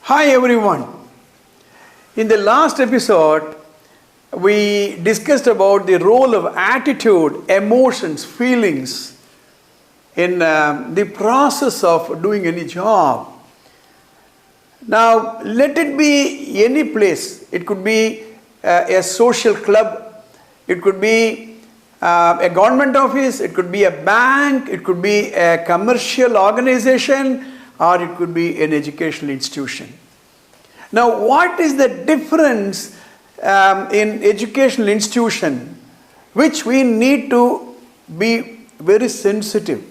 Hi everyone. In the last episode, we discussed about the role of attitude, emotions, feelings in the process of doing any job. Now, let it be any place. It could be a social club, it could be a government office, it could be a bank, it could be a commercial organization, or it could be an educational institution. Now, what is the difference in educational institution which we need to be very sensitive?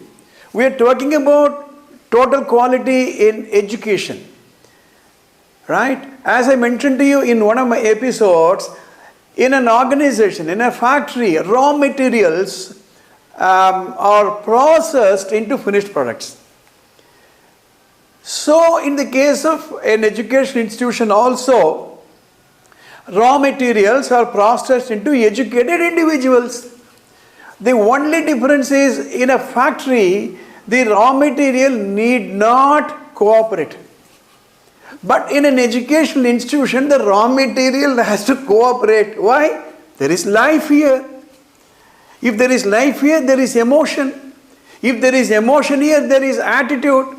We are talking about total quality in education, right? As I mentioned to you in one of my episodes, in an organization, in a factory, raw materials are processed into finished products. So, in the case of an educational institution also, raw materials are processed into educated individuals. The only difference is in a factory, the raw material need not cooperate. But in an educational institution, the raw material has to cooperate. Why? There is life here. If there is life here, there is emotion. If there is emotion here, there is attitude.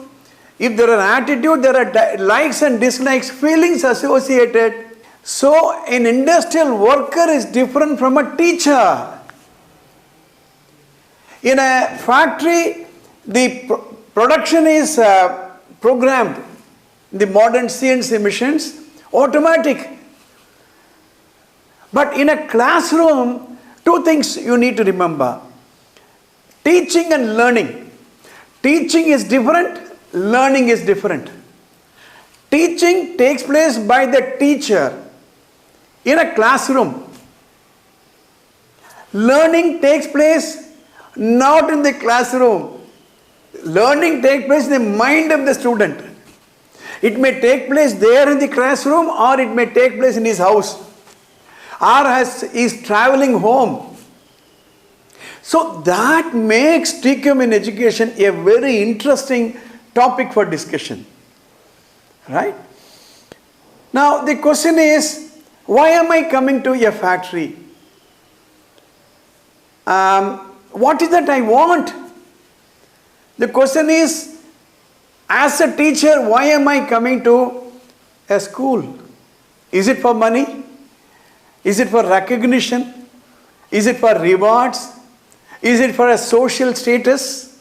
If there are attitude, there are likes and dislikes, feelings associated. So, an industrial worker is different from a teacher. In a factory, the production is programmed. The modern CNC machines, automatic. But in a classroom, two things you need to remember. Teaching and learning. Teaching is different. Learning is different. Teaching takes place by the teacher in a classroom. Learning takes place not in the classroom. Learning takes place in the mind of the student. It may take place there in the classroom, or it may take place in his house, or as he is traveling home. So that makes TQM in education a very interesting topic for discussion, right? Now the question is, why am I coming to a factory? What is that I want? The question is, as a teacher, why am I coming to a school? Is it for money? Is it for recognition? Is it for rewards? Is it for a social status?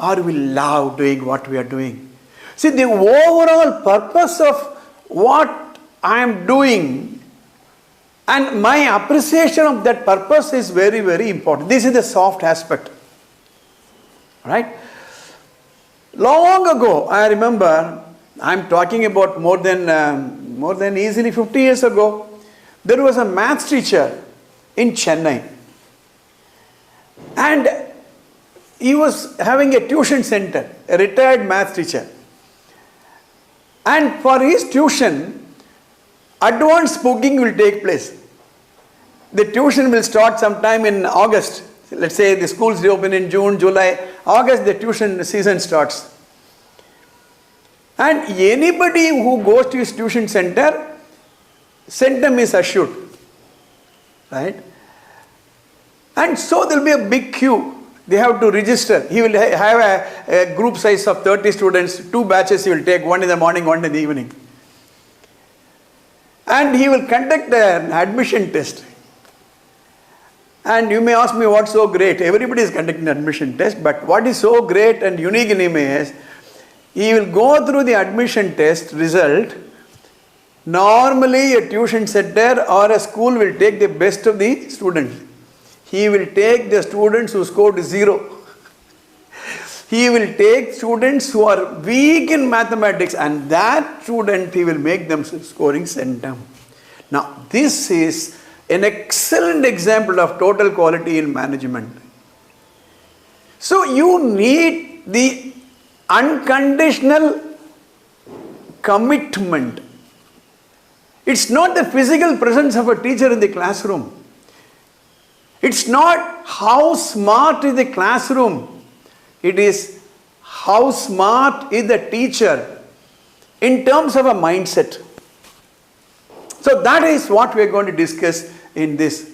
Or we love doing what we are doing? See, the overall purpose of what I am doing and my appreciation of that purpose is very, very important. This is the soft aspect, right? Long ago, I remember, I'm talking about more than easily 50 years ago, there was a maths teacher in Chennai. And he was having a tuition center, a retired maths teacher. And for his tuition, advanced booking will take place. The tuition will start sometime in August. Let's say the schools reopen in June, July, August, the tuition season starts. And anybody who goes to his tuition center, centum is assured, right? And so there will be a big queue. They have to register. He will have a group size of 30 students, 2 batches he will take, one in the morning, one in the evening. And he will conduct an admission test. And you may ask me what's so great. Everybody is conducting an admission test, but what is so great and unique in him is, he will go through the admission test result. Normally a tuition center or a school will take the best of the students. He will take the students who scored 0. He will take students who are weak in mathematics, and that student he will make them scoring centum. Now this is an excellent example of total quality in management. So you need the unconditional commitment. It's not the physical presence of a teacher in the classroom. It's not how smart is the classroom. It is how smart is the teacher in terms of a mindset. So that is what we are going to discuss in this.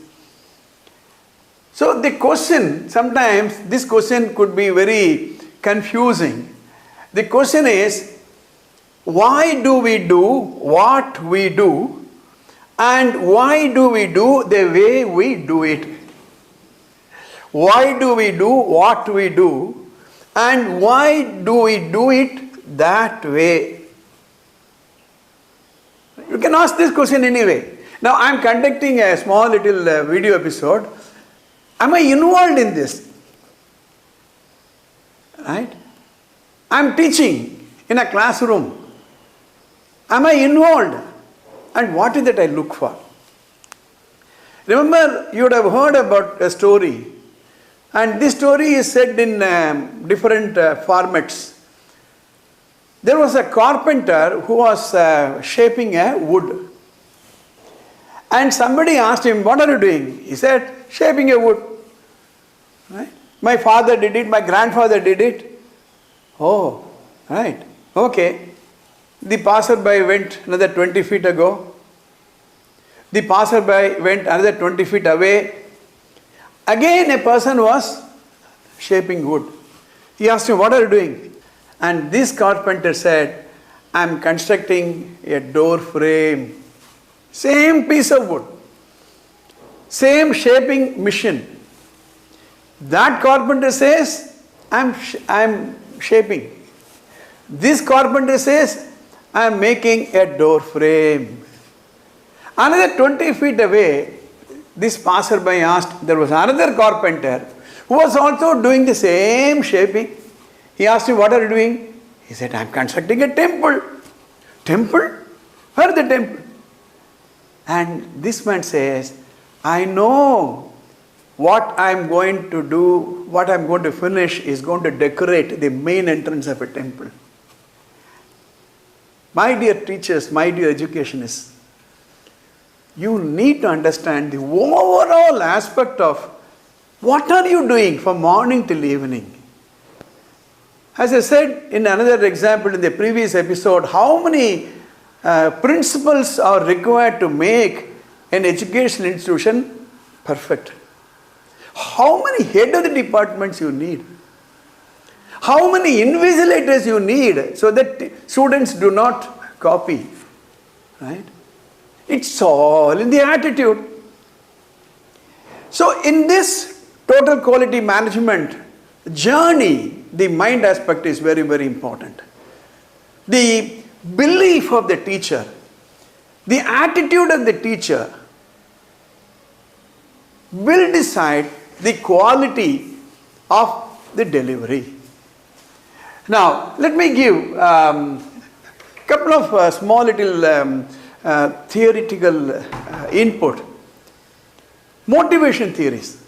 So the question, sometimes this question could be very confusing. The question is, why do we do what we do, and why do we do the way we do it? Why do we do what we do, and why do we do it that way? You can ask this question anyway. Now I am conducting a small little video episode. Am I involved in this? Right? I am teaching in a classroom. Am I involved? And what is that I look for? Remember, you would have heard about a story. And this story is said in different formats. There was a carpenter who was shaping a wood. And somebody asked him, what are you doing? He said, shaping a wood. Right? My father did it, my grandfather did it. Oh, right. Okay. The passerby went another 20 feet ago. The passerby went another 20 feet away. Again a person was shaping wood. He asked him, what are you doing? And this carpenter said, I am constructing a door frame. Same piece of wood. Same shaping machine. That carpenter says, I am shaping. This carpenter says, I am making a door frame. Another 20 feet away, this passerby asked, there was another carpenter who was also doing the same shaping. He asked him, what are you doing? He said, I am constructing a temple. Temple? Where is the temple? And this man says, I know what I am going to do, what I am going to finish is going to decorate the main entrance of a temple. My dear teachers, my dear educationists, you need to understand the overall aspect of what are you doing from morning till evening. As I said in another example in the previous episode, how many principles are required to make an educational institution perfect? How many head of the departments you need? How many invigilators you need so that students do not copy? Right? It's all in the attitude. So in this total quality management journey, the mind aspect is very, very important. The belief of the teacher, the attitude of the teacher will decide the quality of the delivery. Now, let me give a couple of small little theoretical input. Motivation theories.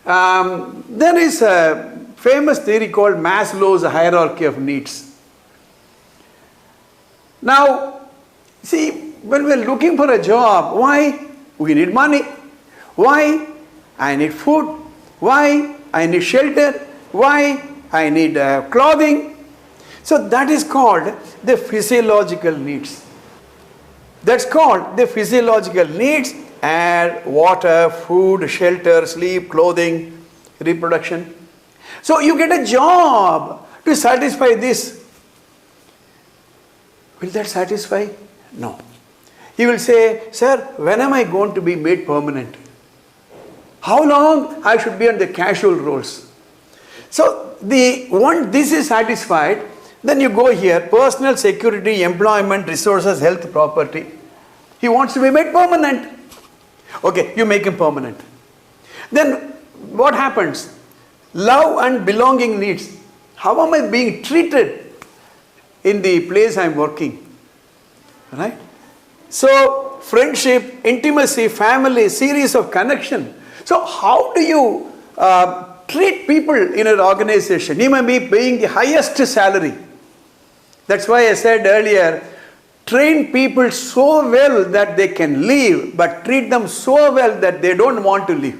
There is a famous theory called Maslow's hierarchy of needs. Now, see, when we are looking for a job, why? We need money. Why? I need food. Why? I need shelter. Why? I need clothing. So that is called the physiological needs. That's called the physiological needs: air, water, food, shelter, sleep, clothing, reproduction. So you get a job to satisfy this. Will that satisfy? No. He will say, sir, when am I going to be made permanent? How long I should be on the casual roles? So once this is satisfied, then you go here, personal security, employment, resources, health, property. He wants to be made permanent. Okay, you make him permanent. Then what happens? Love and belonging needs. How am I being treated in the place I am working? Right? So friendship, intimacy, family, series of connection. So how do you treat people in an organization? You may be paying the highest salary. That's why I said earlier, train people so well that they can leave, but treat them so well that they don't want to leave.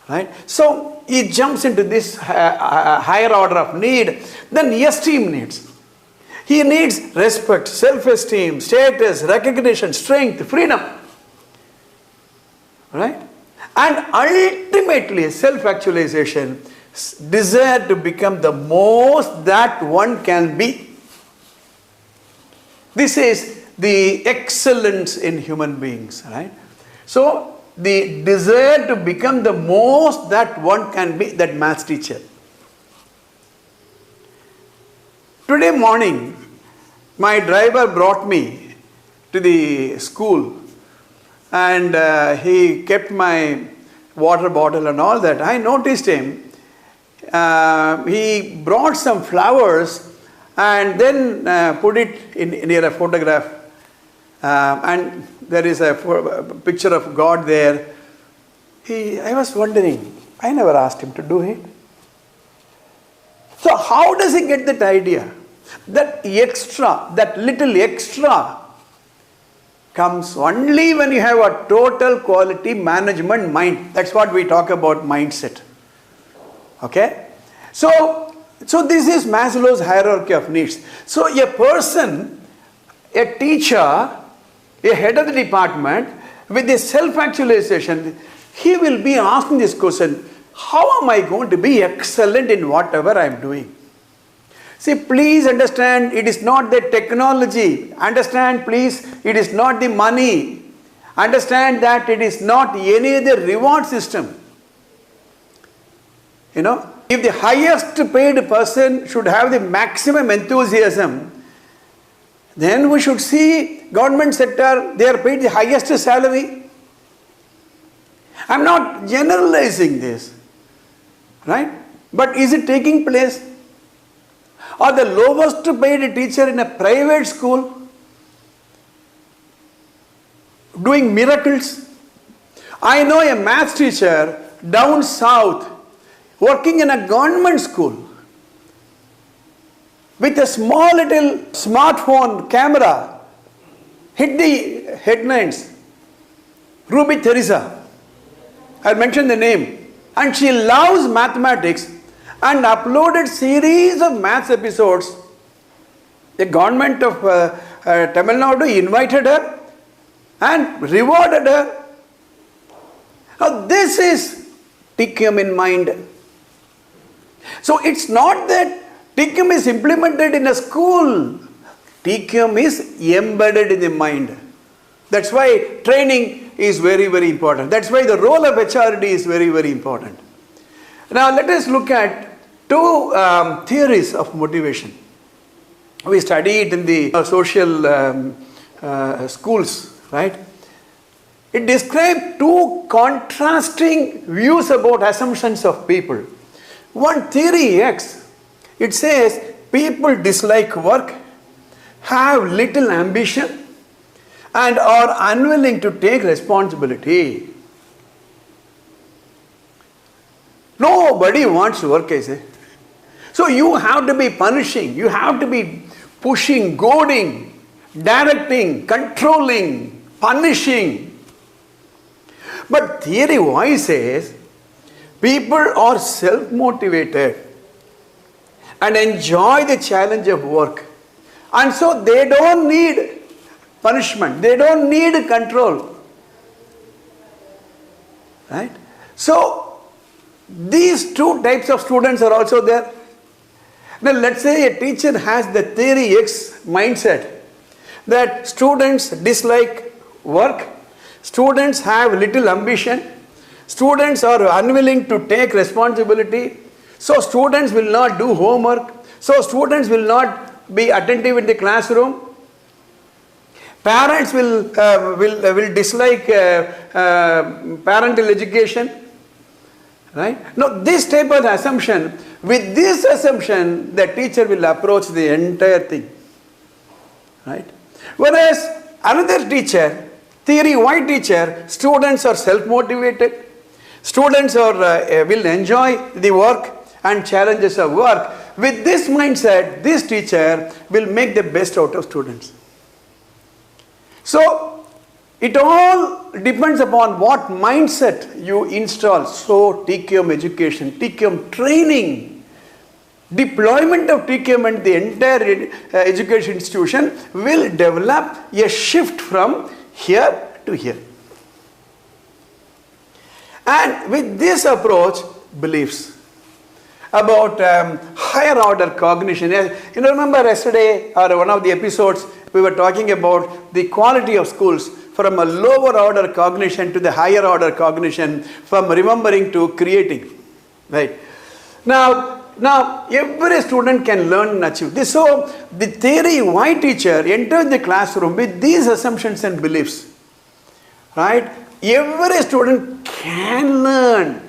Right? So he jumps into this higher order of need. Then esteem needs. He needs respect, self-esteem, status, recognition, strength, freedom. Right? And ultimately self-actualization, desire to become the most that one can be. This is the excellence in human beings, right? So the desire to become the most that one can be, that maths teacher. Today morning, my driver brought me to the school and he kept my water bottle and all that. I noticed him. He brought some flowers and then put it near a photograph. And there is a picture of God there. I was wondering, I never asked him to do it. So how does he get that idea? That extra, that little extra comes only when you have a total quality management mind. That's what we talk about, mindset. Okay? So this is Maslow's hierarchy of needs. So a person, a teacher, a head of the department with a self-actualization, he will be asking this question, how am I going to be excellent in whatever I am doing? See, please understand, it is not the technology. Understand, please, it is not the money. Understand that it is not any other reward system. You know, if the highest paid person should have the maximum enthusiasm, then we should see government sector, they are paid the highest salary. I am not generalizing this, right? But is it taking place? Or the lowest paid teacher in a private school doing miracles? I know a maths teacher down south working in a government school with a small little smartphone camera, hit the headlines, Ruby Teresa, I'll mention the name, and she loves mathematics and uploaded series of maths episodes. The government of Tamil Nadu invited her and rewarded her. Now this is TQM in mind. So it's not that TQM is implemented in a school. TQM is embedded in the mind. That's why training is very, very important. That's why the role of HRD is very, very important. Now let us look at two theories of motivation. We study it in the social schools, right? It describes two contrasting views about assumptions of people. One theory X, it says people dislike work, have little ambition, and are unwilling to take responsibility. Nobody wants to work, I say. So you have to be punishing, you have to be pushing, goading, directing, controlling, punishing. But theory Y says people are self-motivated and enjoy the challenge of work. And so they don't need punishment, they don't need control. Right? So these two types of students are also there. Now let's say a teacher has the theory X mindset that students dislike work, students have little ambition, students are unwilling to take responsibility, so students will not do homework, so students will not be attentive in the classroom. Parents will dislike parental education. Right? Now this type of assumption, with this assumption the teacher will approach the entire thing. Right? Whereas another teacher, theory Y teacher, students are self-motivated, students are will enjoy the work and challenges of work. With this mindset, this teacher will make the best out of students. So it all depends upon what mindset you install. So TQM education, TQM training Deployment of TQM and the entire education institution will develop a shift from here to here. And with this approach, beliefs about higher order cognition. You know, remember yesterday or one of the episodes we were talking about the quality of schools from a lower order cognition to the higher order cognition, from remembering to creating, right? Now every student can learn and achieve this. So the theory why teacher enters the classroom with these assumptions and beliefs, right? Every student can learn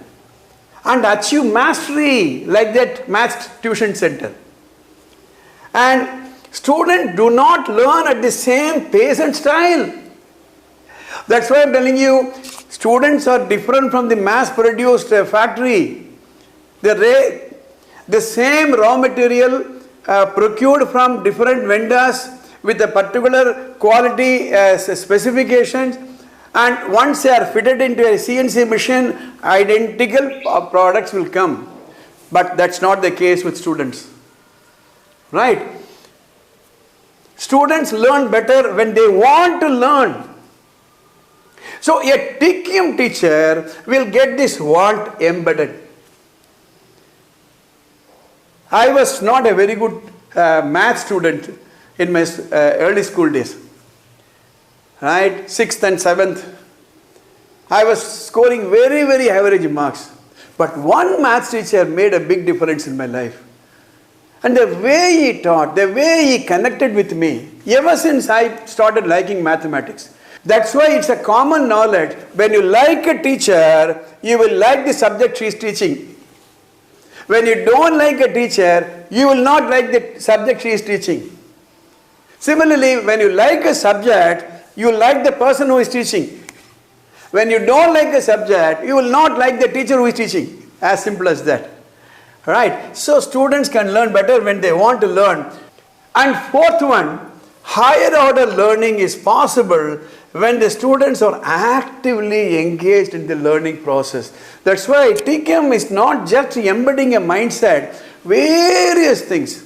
and achieve mastery like that maths tuition center. And students do not learn at the same pace and style. That's why I'm telling you, students are different from the mass-produced factory. The same raw material procured from different vendors with a particular quality specifications, and once they are fitted into a CNC machine, identical products will come. But that's not the case with students, right? Students learn better when they want to learn. So a TQM teacher will get this want embedded. I was not a very good math student in my early school days, right? 6th and 7th. I was scoring very, very average marks. But one math teacher made a big difference in my life. And the way he taught, the way he connected with me, ever since I started liking mathematics. That's why it's a common knowledge. When you like a teacher, you will like the subject she is teaching. When you don't like a teacher, you will not like the subject she is teaching. Similarly, when you like a subject, you like the person who is teaching. When you don't like a subject, you will not like the teacher who is teaching. As simple as that. Right? So students can learn better when they want to learn. And fourth one, higher order learning is possible when the students are actively engaged in the learning process. That's why TQM is not just embedding a mindset, various things.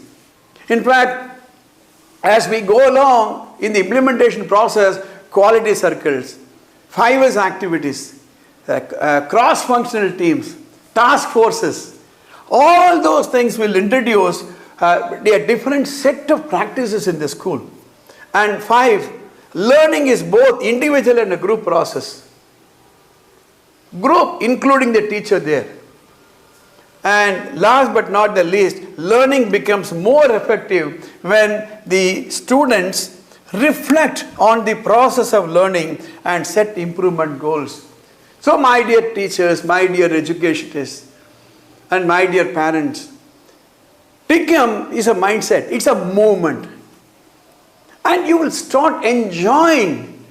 In fact, as we go along in the implementation process, quality circles, 5S activities, cross-functional teams, task forces, all those things will introduce a different set of practices in the school. And 5, learning is both individual and a group process. Group, including the teacher there. And last but not the least, learning becomes more effective when the students reflect on the process of learning and set improvement goals. So my dear teachers, my dear educationists, and my dear parents, TQM is a mindset, it's a movement. And you will start enjoying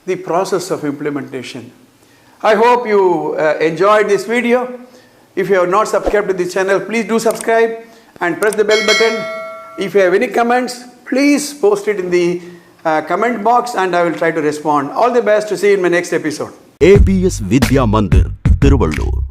the process of implementation. I hope you enjoyed this video. If you have not subscribed to this channel, please do subscribe and press the bell button. If you have any comments, please post it in the comment box and I will try to respond. All the best. To see you in my next episode. ABS Vidya Mandir, Tiruvallur.